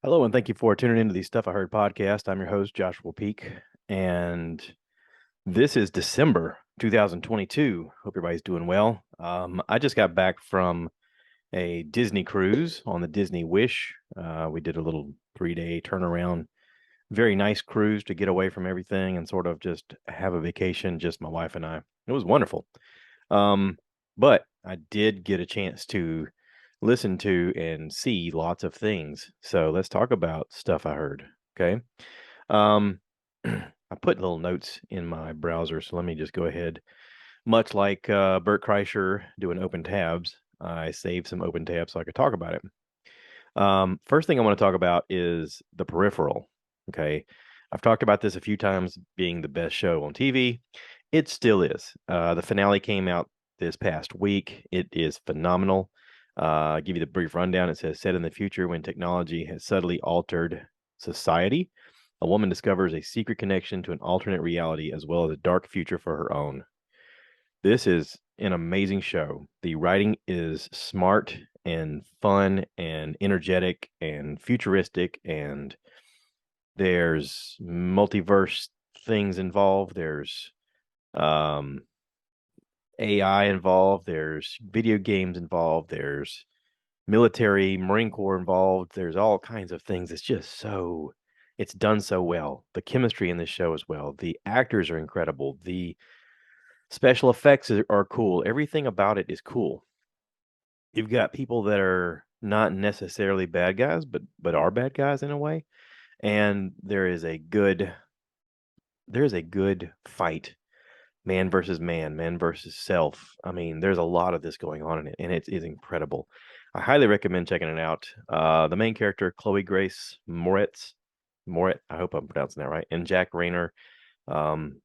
Hello, and thank you for tuning into the Stuff I Heard podcast. I'm your host, Joshua Peak, and this is December 2022. Hope everybody's doing well. I just got back from a Disney cruise on the Disney Wish. We did a little 3-day turnaround, very nice cruise to get away from everything and sort of just have a vacation, just my wife and I. It was wonderful. But I did get a chance to listen to and see lots of things. So let's talk about stuff I heard. Okay. Um, I put little notes in my browser, so let me just go ahead. Much like Bert Kreischer doing open tabs, I saved some open tabs so I could talk about it. First thing I want to talk about is the Peripheral. Okay. I've talked about this a few times being the best show on TV. It still is. The finale came out this past week. It is phenomenal. I'll give you the brief rundown. It says, set in the future when technology has subtly altered society, a woman discovers a secret connection to an alternate reality as well as a dark future for her own. This is an amazing show. The writing is smart and fun and energetic and futuristic, and there's multiverse things involved. There's um, AI involved. There's video games involved. There's military, Marine Corps involved. There's all kinds of things. It's done so well. The chemistry in this show as well. The actors are incredible. The special effects are cool. Everything about it is cool. You've got people that are not necessarily bad guys, but are bad guys in a way. And there is a good fight, man versus man, man versus self. I mean, there's a lot of this going on in it, and it is incredible. I highly recommend checking it out. The main character, Chloe Grace Moretz, I hope I'm pronouncing that right, and Jack Rayner. Um,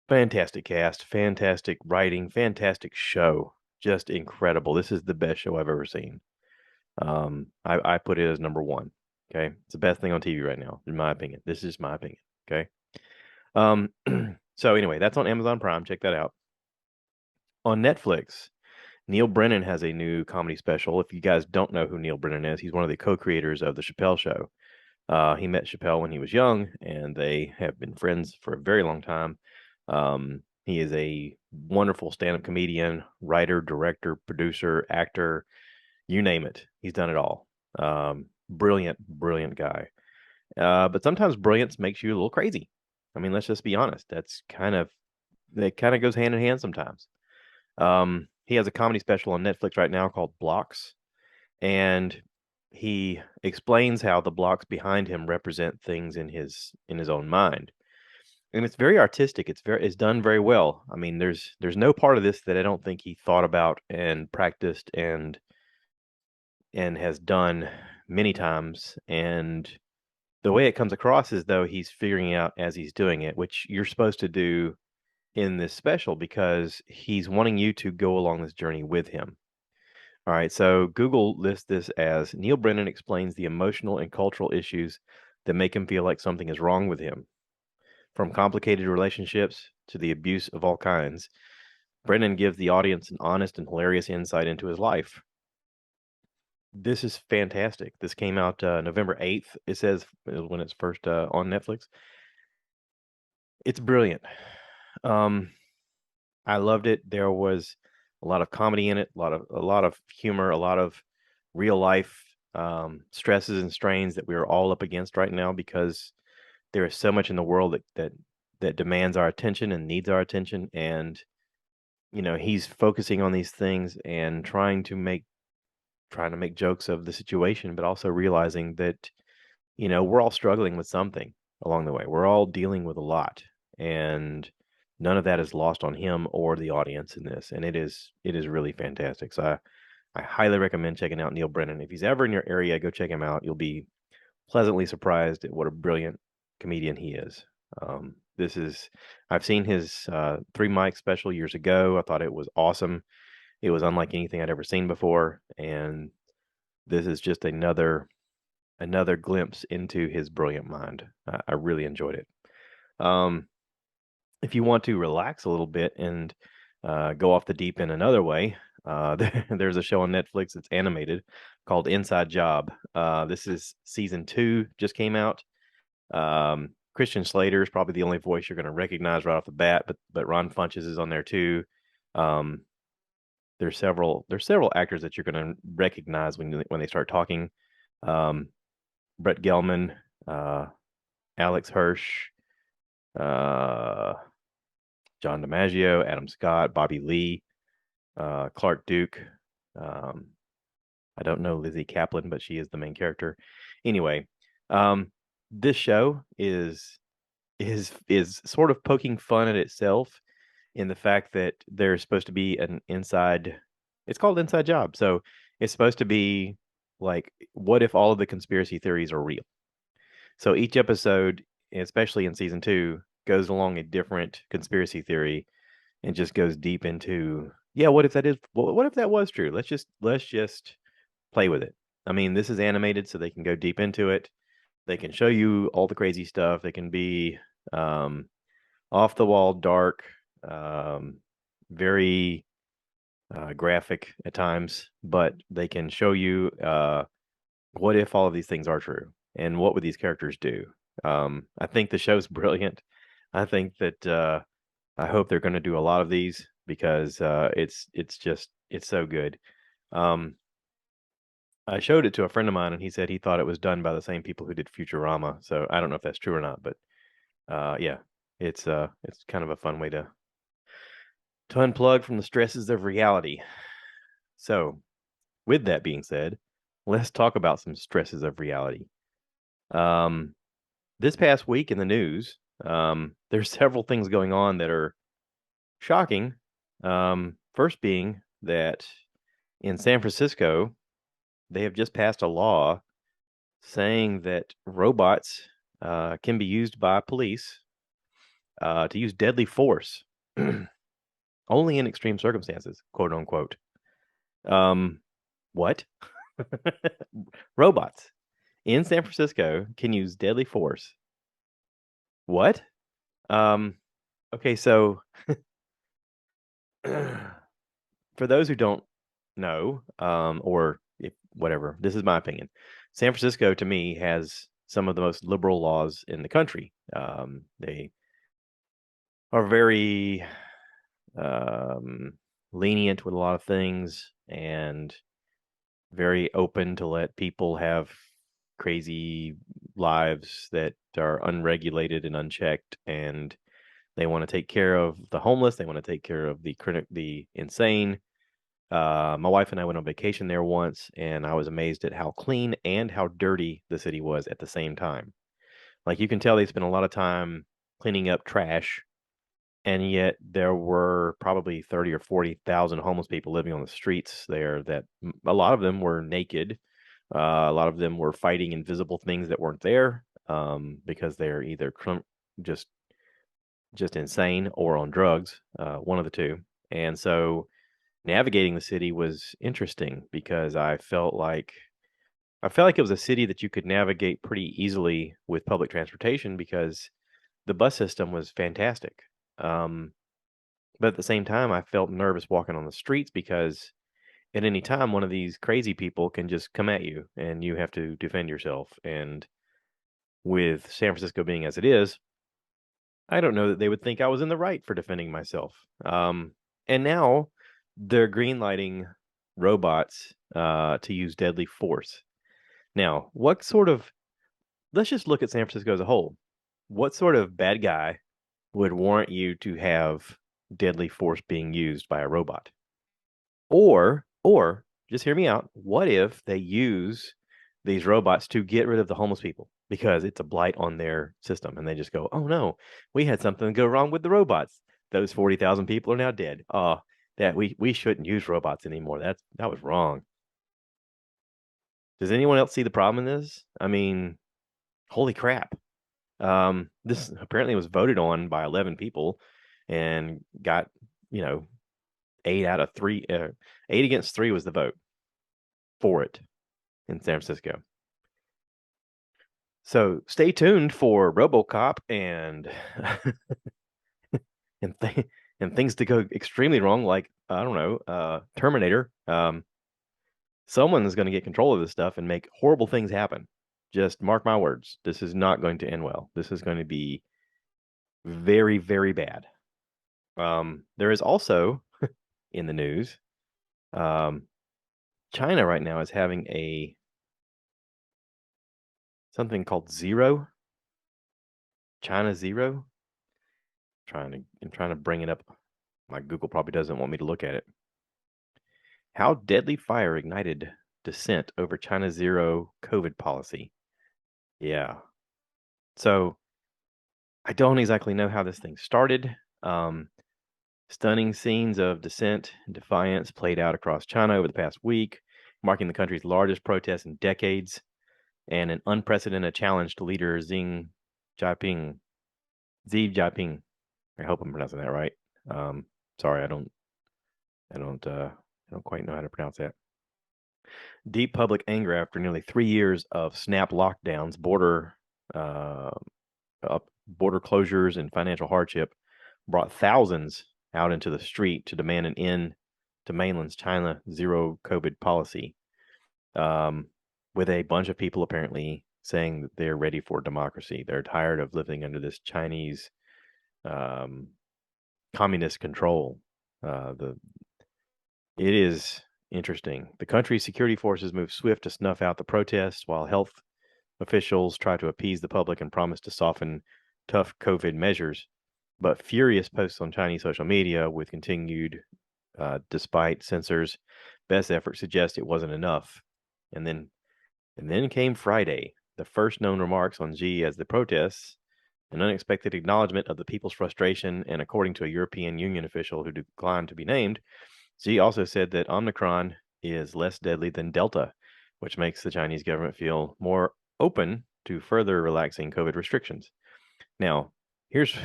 Fantastic cast, fantastic writing, fantastic show. Just incredible. This is the best show I've ever seen. I put it as number one. Okay. It's the best thing on TV right now, in my opinion. This is my opinion. Okay. Um, so anyway, that's on Amazon Prime. Check that out. On Netflix, Neil Brennan has a new comedy special. If you guys don't know who Neil Brennan is, he's one of the co-creators of the Chappelle Show. He met Chappelle when he was young, and they have been friends for a very long time. He is a wonderful stand-up comedian, writer, director, producer, actor, you name it. He's done it all. Brilliant, brilliant guy. But sometimes brilliance makes you a little crazy. I mean, let's just be honest. That kind of goes hand in hand sometimes. He has a comedy special on Netflix right now called Blocks, and he explains how the blocks behind him represent things in his own mind. And it's very artistic. It's done very well. I mean, there's no part of this that I don't think he thought about and practiced and has done many times. And the way it comes across is though he's figuring out as he's doing it, which you're supposed to do in this special because he's wanting you to go along this journey with him. All right, so Google lists this as Neil Brennan explains the emotional and cultural issues that make him feel like something is wrong with him. From complicated relationships to the abuse of all kinds, Brennan gives the audience an honest and hilarious insight into his life. This is fantastic. This came out November 8th. It says when it's first on Netflix. It's brilliant. I loved it. There was a lot of comedy in it, a lot of humor, a lot of real life stresses and strains that we are all up against right now because there is so much in the world that demands our attention and needs our attention. And he's focusing on these things and trying to make jokes of the situation, but also realizing that we're all struggling with something along the way. We're all dealing with a lot, and none of that is lost on him or the audience in this. And it is really fantastic. So I highly recommend checking out Neil Brennan. If he's ever in your area, go check him out. You'll be pleasantly surprised at what a brilliant comedian he is. I've seen his Three Mic special years ago. I thought it was awesome. It was unlike anything I'd ever seen before, and this is just another glimpse into his brilliant mind. I really enjoyed it. If you want to relax a little bit and go off the deep end another way, There's a show on Netflix that's animated called Inside Job. This is season 2, just came out. Christian Slater is probably the only voice you're going to recognize right off the bat, but Ron Funches is on there too. Um, there's several actors that you're going to recognize when they start talking. Um, Brett Gelman, uh, Alex Hirsch, uh, John DiMaggio, Adam Scott, Bobby Lee, Clark Duke. Um, I don't know Lizzie Kaplan, but she is the main character. Anyway, um, this show is sort of poking fun at itself in the fact that there's supposed to be an inside. It's called Inside Job, so it's supposed to be like, what if all of the conspiracy theories are real? So each episode, especially in season 2, goes along a different conspiracy theory and just goes deep into, yeah, what if that is, what if that was true? Let's just play with it. I mean, this is animated, so they can go deep into it. They can show you all the crazy stuff. They can be um, off the wall, dark, um, very graphic at times, but they can show you what if all of these things are true, and what would these characters do. I think the show's brilliant. I think that I hope they're going to do a lot of these because it's so good. Um, I showed it to a friend of mine, and he said he thought it was done by the same people who did Futurama. So I don't know if that's true or not, but yeah, it's kind of a fun way to unplug from the stresses of reality. So, with that being said, let's talk about some stresses of reality. Um, this past week in the news, there's several things going on that are shocking. First being that in San Francisco, they have just passed a law saying that robots can be used by police to use deadly force only in extreme circumstances, quote unquote. What? Robots in San Francisco can use deadly force. What? Um, okay, so for those who don't know, or if, whatever, this is my opinion. San Francisco, to me, has some of the most liberal laws in the country. They are very lenient with a lot of things and very open to let people have crazy lives that are unregulated and unchecked, and they want to take care of the homeless. They want to take care of the insane. My wife and I went on vacation there once, and I was amazed at how clean and how dirty the city was at the same time. Like, you can tell they spent a lot of time cleaning up trash, and yet there were probably 30 or 40,000 homeless people living on the streets there. That a lot of them were naked. A lot of them were fighting invisible things that weren't there, because they're either just just insane or on drugs, one of the two. And so navigating the city was interesting because I felt like it was a city that you could navigate pretty easily with public transportation because the bus system was fantastic. Um, but at the same time, I felt nervous walking on the streets because at any time, one of these crazy people can just come at you and you have to defend yourself. And with San Francisco being as it is, I don't know that they would think I was in the right for defending myself. And now they're greenlighting robots to use deadly force. Now, let's just look at San Francisco as a whole. What sort of bad guy would warrant you to have deadly force being used by a robot? Or just hear me out. What if they use these robots to get rid of the homeless people because it's a blight on their system, and they just go, "Oh no, we had something go wrong with the robots. Those 40,000 people are now dead. Oh, that we shouldn't use robots anymore. That was wrong." Does anyone else see the problem in this? I mean, holy crap. This apparently was voted on by 11 people and got, you know, 8 out of 3, 8 against 3 was the vote for it in San Francisco. So stay tuned for RoboCop and and and things to go extremely wrong, like I don't know, Terminator. Someone is going to get control of this stuff and make horrible things happen. Just mark my words. This is not going to end well. This is going to be very, very bad. There is also in the news, um, China right now is having a something called zero. China zero. I'm trying to bring it up. My Google probably doesn't want me to look at it. How deadly fire ignited dissent over China's zero COVID policy. Yeah. So I don't exactly know how this thing started. Um, Stunning scenes of dissent and defiance played out across China over the past week, marking the country's largest protest in decades and an unprecedented challenge to leader Jinping. Xi Jinping. I hope I'm pronouncing that right. Um, Sorry, I don't quite know how to pronounce that. Deep public anger after nearly 3 years of snap lockdowns, uh, border closures, and financial hardship brought thousands out into the street to demand an end to mainland's China zero COVID policy, um, with a bunch of people apparently saying that they're ready for democracy. They're tired of living under this Chinese um, communist control. It is interesting. The country's security forces moved swift to snuff out the protests, while health officials try to appease the public and promise to soften tough COVID measures. But furious posts on Chinese social media with continued, despite censors' best efforts suggest it wasn't enough. And then came Friday, the first known remarks on Xi as the protests, an unexpected acknowledgement of the people's frustration, and according to a European Union official who declined to be named, Xi also said that Omicron is less deadly than Delta, which makes the Chinese government feel more open to further relaxing COVID restrictions. Now, here's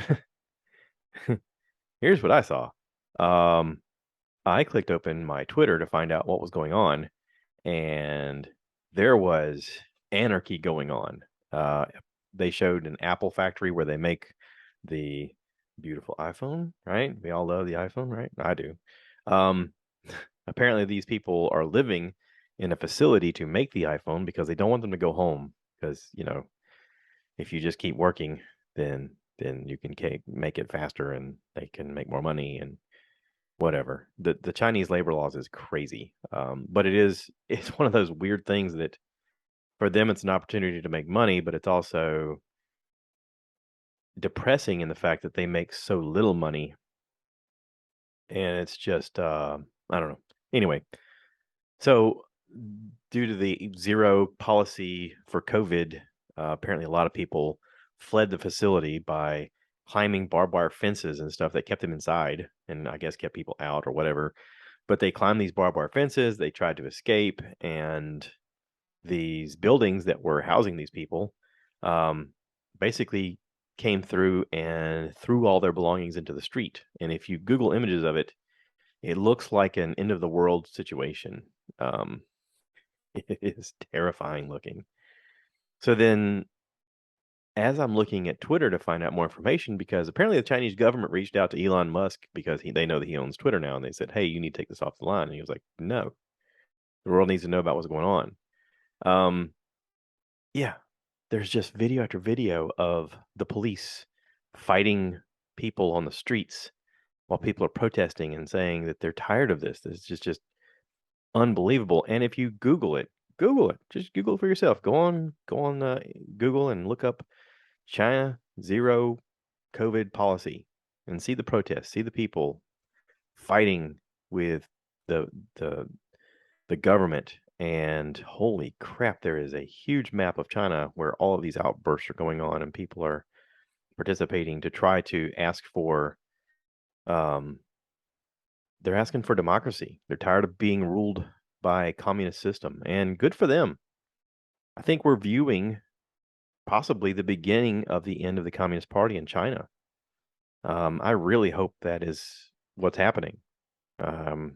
here's what I saw. Um, I clicked open my Twitter to find out what was going on, and there was anarchy going on. Uh, they showed an Apple factory where they make the beautiful iPhone, right? We all love the iPhone, right? I do. Um, Apparently, these people are living in a facility to make the iPhone because they don't want them to go home. Because, if you just keep working, then you can make it faster and they can make more money and whatever. The Chinese labor laws is crazy. But it's one of those weird things that for them it's an opportunity to make money, but it's also depressing in the fact that they make so little money. And it's just I don't know. Anyway, so due to the zero policy for COVID, apparently a lot of people fled the facility by climbing barbed wire fences and stuff that kept them inside and I guess kept people out or whatever. But they climbed these barbed wire fences, they tried to escape, and these buildings that were housing these people um, basically came through and threw all their belongings into the street. And if you Google images of it, it looks like an end of the world situation. Um, it is terrifying looking. So then, as I'm looking at Twitter to find out more information, because apparently the Chinese government reached out to Elon Musk because they know that he owns Twitter now, and they said, "Hey, you need to take this off the line." And he was like, "No, the world needs to know about what's going on." Um, yeah, there's just video after video of the police fighting people on the streets while people are protesting and saying that they're tired of this. This is just unbelievable. And if you Google it, just Google it for yourself. Go on Google and look up China zero COVID policy and see the protests, see the people fighting with the the the government. And holy crap, there is a huge map of China where all of these outbursts are going on and people are participating to try to ask for um they're asking for democracy. They're tired of being ruled by a communist system, and good for them. I think we're viewing possibly the beginning of the end of the Communist Party in China. I really hope that is what's happening. Um,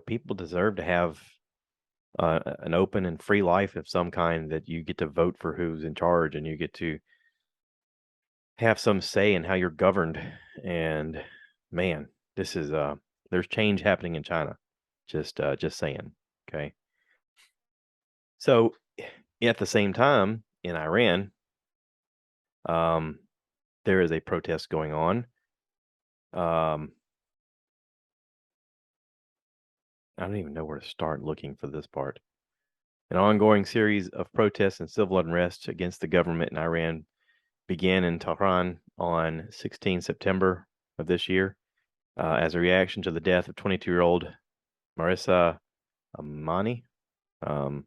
people deserve to have an open and free life of some kind, that you get to vote for who's in charge and you get to have some say in how you're governed. And man, this is there's change happening in China. Just saying. Okay. So at the same time in Iran, um, there is a protest going on. Um, I don't even know where to start looking for this part. An ongoing series of protests and civil unrest against the government in Iran began in Tehran on 16 September of this year as a reaction to the death of 22-year-old Marissa Amani. Um,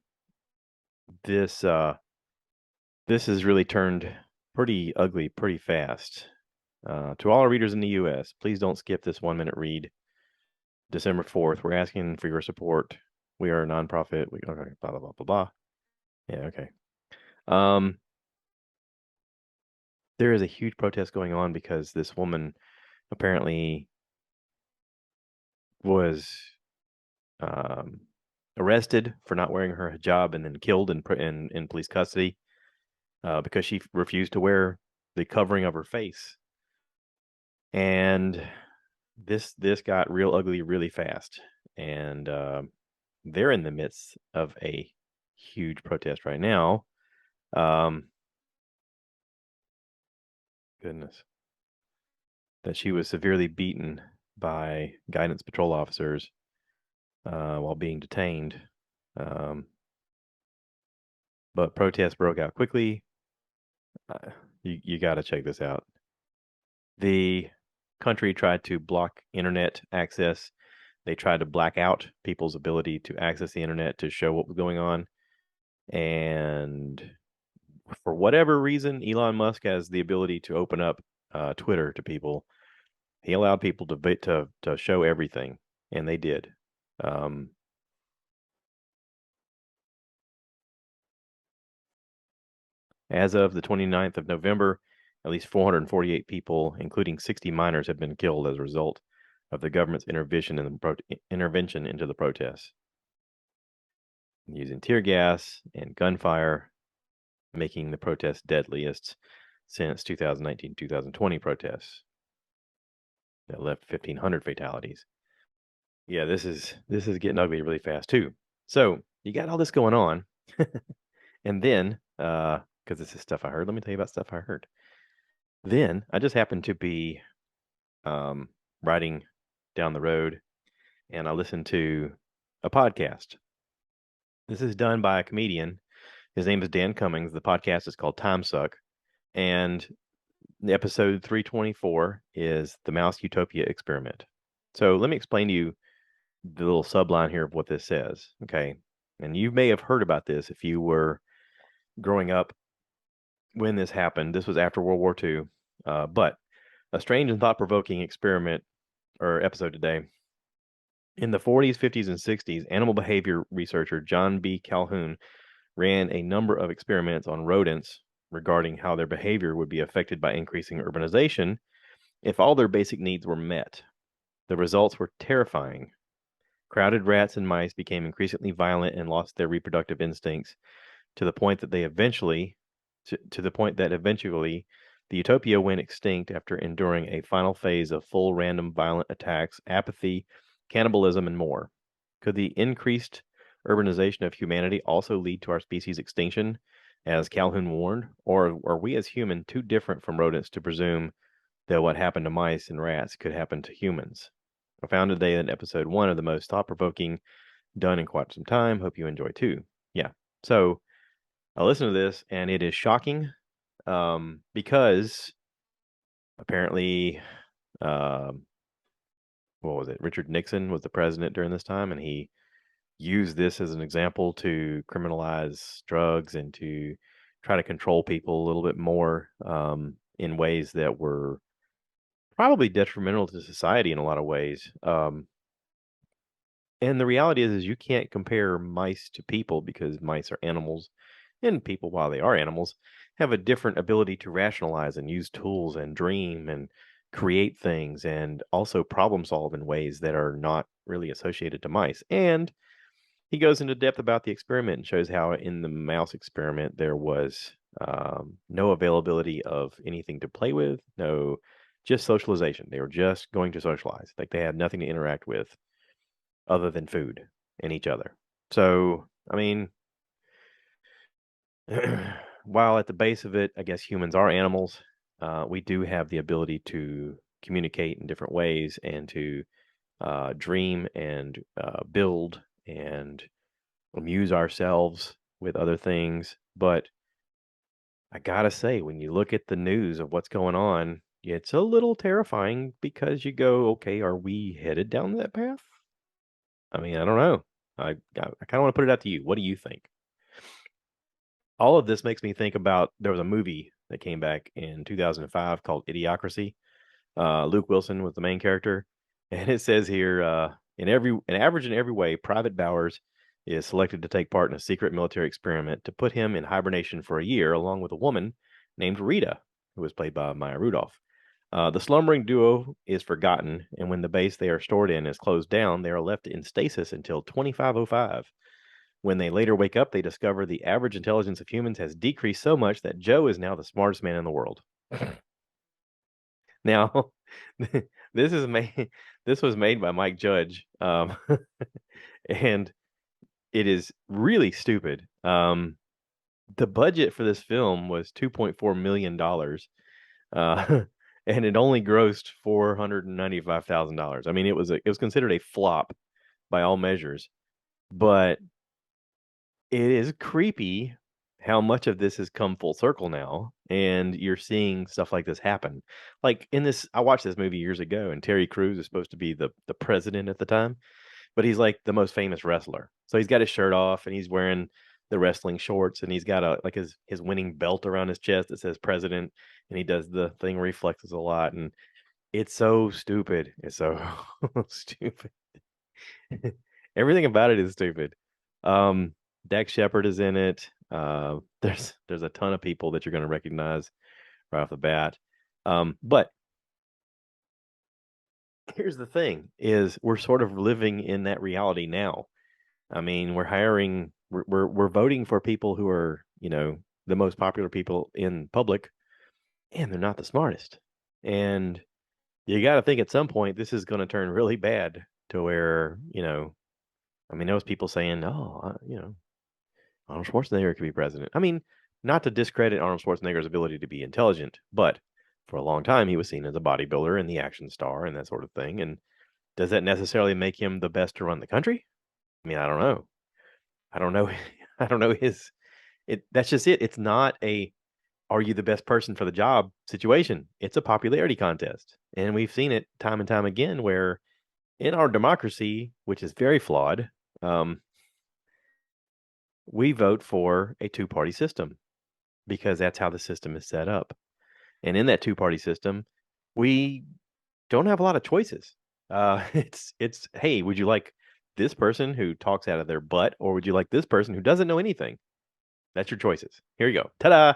this this has really turned pretty ugly pretty fast. To all our readers in the U.S., please don't skip this 1-minute read. December 4th, we're asking for your support. We are a nonprofit. Okay, blah blah blah blah blah. Yeah, okay. Um, there is a huge protest going on because this woman apparently was um, arrested for not wearing her hijab and then killed in police custody because she refused to wear the covering of her face. And this got real ugly really fast. And they're in the midst of a huge protest right now. Goodness. That she was severely beaten by guidance patrol officers while being detained. But protests broke out quickly. You got to check this out. The country tried to block internet access. They tried to black out people's ability to access the internet to show what was going on. And for whatever reason, Elon Musk has the ability to open up Twitter to people. He allowed people to show everything, and they did. As of the 29th of November, at least 448 people, including 60 minors, have been killed as a result of the government's intervention into the protests, using tear gas and gunfire, making the protests deadliest since 2019-2020 protests that left 1,500 fatalities. Yeah, this is getting ugly really fast too. So you got all this going on, and then because this is stuff I heard, let me tell you about stuff I heard. Then I just happened to be riding down the road, and I listened to a podcast. This is done by a comedian. His name is Dan Cummings. The podcast is called Time Suck, and the episode 324 is the Mouse Utopia experiment. So let me explain to you the little subline here of what this says. Okay, and you may have heard about this if you were growing up when this happened. This was after World War II, but a strange and thought-provoking experiment or episode today. In the 40s, 50s, and 60s, animal behavior researcher John B. Calhoun ran a number of experiments on rodents regarding how their behavior would be affected by increasing urbanization if all their basic needs were met. The results were terrifying. Crowded rats and mice became increasingly violent and lost their reproductive instincts to the point that eventually the Utopia went extinct after enduring a final phase of full random violent attacks, apathy, cannibalism, and more. Could the increased urbanization of humanity also lead to our species' extinction, as Calhoun warned? Or are we as humans too different from rodents to presume that what happened to mice and rats could happen to humans? I found today in episode 1 of the most thought-provoking done in quite some time. Hope you enjoy too. Yeah. So I listened to this, and it is shocking because apparently, what was it? Richard Nixon was the president during this time, and he used this as an example to criminalize drugs and to try to control people a little bit more in ways that were probably detrimental to society in a lot of ways. And the reality is you can't compare mice to people because mice are animals, and people, while they are animals, have a different ability to rationalize and use tools and dream and create things and also problem solve in ways that are not really associated to mice. And he goes into depth about the experiment and shows how in the mouse experiment there was no availability of anything to play with, no just socialization. They were just going to socialize. Like they had nothing to interact with other than food and each other. So, I mean, while at the base of it, I guess humans are animals, we do have the ability to communicate in different ways and to dream and build and amuse ourselves with other things. But I gotta say, when you look at the news of what's going on, it's a little terrifying because you go, okay, are we headed down that path? I mean, I don't know. I kind of want to put it out to you. What do you think? All of this makes me think about there was a movie that came back in 2005 called Idiocracy. Luke Wilson was the main character, and it says here, an average in every way, Private Bowers is selected to take part in a secret military experiment to put him in hibernation for a year, along with a woman named Rita, who was played by Maya Rudolph. The slumbering duo is forgotten, and when the base they are stored in is closed down, they are left in stasis until 2505. When they later wake up, they discover the average intelligence of humans has decreased so much that Joe is now the smartest man in the world. Now, this is made this was made by Mike Judge, and it is really stupid. The budget for this film was $2.4 million, and it only grossed $495,000. I mean, it was considered a flop by all measures, but it is creepy how much of this has come full circle now, and you're seeing stuff like this happen. Like in this, I watched this movie years ago, and Terry Crews is supposed to be the president at the time, but he's like the most famous wrestler. So he's got his shirt off, and he's wearing the wrestling shorts, and he's got a like his winning belt around his chest that says president, and he does the thing where he flexes a lot, and it's so stupid. It's so stupid. Everything about it is stupid. Dax Shepard is in it. There's a ton of people that you're going to recognize right off the bat. But here's the thing: is we're sort of living in that reality now. I mean, we're voting for people who are, the most popular people in public, and they're not the smartest. And you got to think at some point this is going to turn really bad to where, I mean, there was people saying, "Oh, Arnold Schwarzenegger could be president." I mean, not to discredit Arnold Schwarzenegger's ability to be intelligent, but for a long time he was seen as a bodybuilder and the action star and that sort of thing. And does that necessarily make him the best to run the country? I mean, I don't know. I don't know. I don't know his it that's just it. It's not a are you the best person for the job situation. It's a popularity contest. And we've seen it time and time again where in our democracy, which is very flawed, um, we vote for a two-party system because that's how the system is set up. And in that two-party system, we don't have a lot of choices. It's hey, would you like this person who talks out of their butt, or would you like this person who doesn't know anything? That's your choices. Here you go. Ta-da!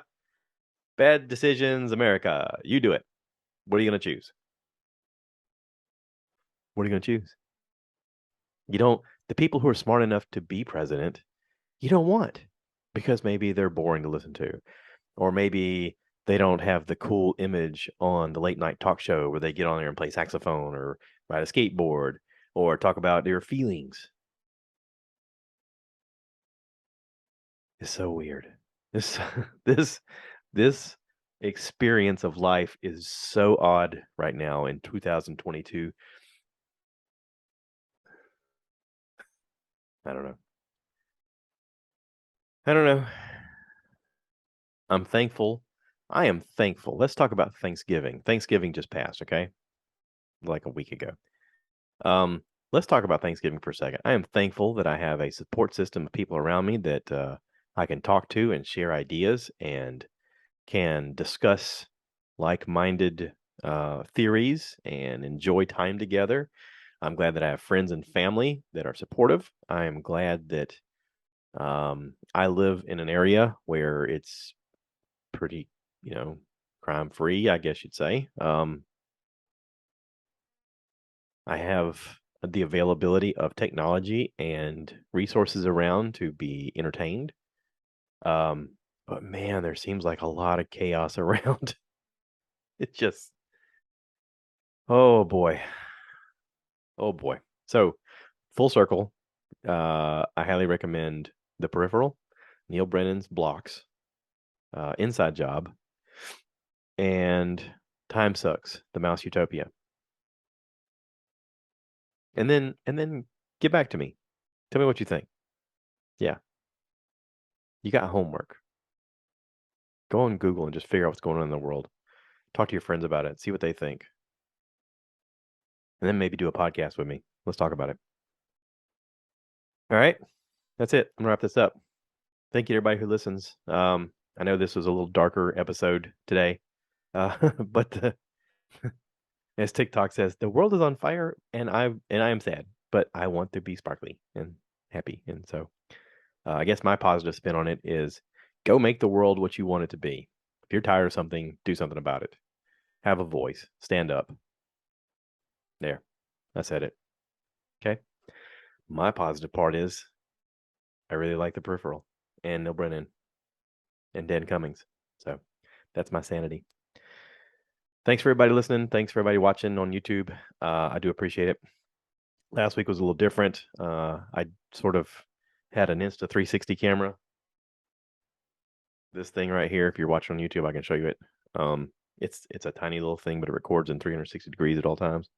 Bad decisions, America. You do it. What are you going to choose? What are you going to choose? You don't, the people who are smart enough to be president, you don't want because maybe they're boring to listen to, or maybe they don't have the cool image on the late night talk show where they get on there and play saxophone or ride a skateboard or talk about their feelings. It's so weird. This, this, this experience of life is so odd right now in 2022. I don't know. I don't know. I'm thankful. I am thankful. Let's talk about Thanksgiving. Thanksgiving just passed, okay? Like a week ago. Let's talk about Thanksgiving for a second. I am thankful that I have a support system of people around me that I can talk to and share ideas and can discuss like-minded theories and enjoy time together. I'm glad that I have friends and family that are supportive. I am glad that I live in an area where it's pretty, crime free, I guess you'd say. I have the availability of technology and resources around to be entertained. But man, there seems like a lot of chaos around. It just Oh boy. Oh boy. So full circle. I highly recommend The Peripheral, Neil Brennan's Blocks, Inside Job, and Time Sucks, The Mouse Utopia. And then get back to me. Tell me what you think. Yeah, you got homework. Go on Google and just figure out what's going on in the world. Talk to your friends about it. See what they think. And then maybe do a podcast with me. Let's talk about it. All right. That's it. I'm gonna wrap this up. Thank you to everybody who listens. I know this was a little darker episode today. But as TikTok says, the world is on fire and I am sad, but I want to be sparkly and happy. And so I guess my positive spin on it is go make the world what you want it to be. If you're tired of something, do something about it. Have a voice. Stand up. There. I said it. Okay. My positive part is I really like The Peripheral and Neil Brennan and Dan Cummings. So that's my sanity. Thanks for everybody listening. Thanks for everybody watching on YouTube. I do appreciate it. Last week was a little different. I sort of had an Insta 360 camera. This thing right here, if you're watching on YouTube, I can show you it. It's a tiny little thing, but it records in 360 degrees at all times.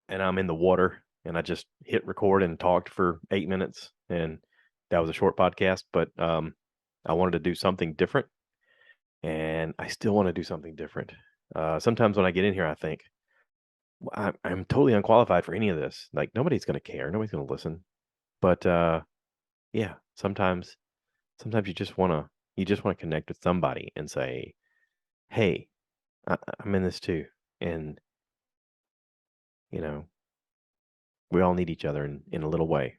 And I'm in the water, and I just hit record and talked for 8 minutes, and that was a short podcast. But I wanted to do something different, and I still want to do something different. Sometimes when I get in here, I think I'm totally unqualified for any of this. Like nobody's going to care, nobody's going to listen. But yeah, sometimes you just want to connect with somebody and say, "Hey, I'm in this too," and you know, we all need each other in a little way,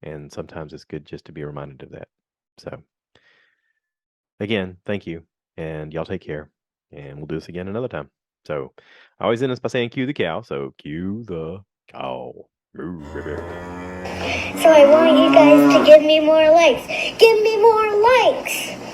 and sometimes it's good just to be reminded of that. So, again, thank you, and y'all take care, and we'll do this again another time. So, I always end this by saying "Cue the cow." So, cue the cow. Moo, ribbit. So I want you guys to give me more likes. Give me more likes!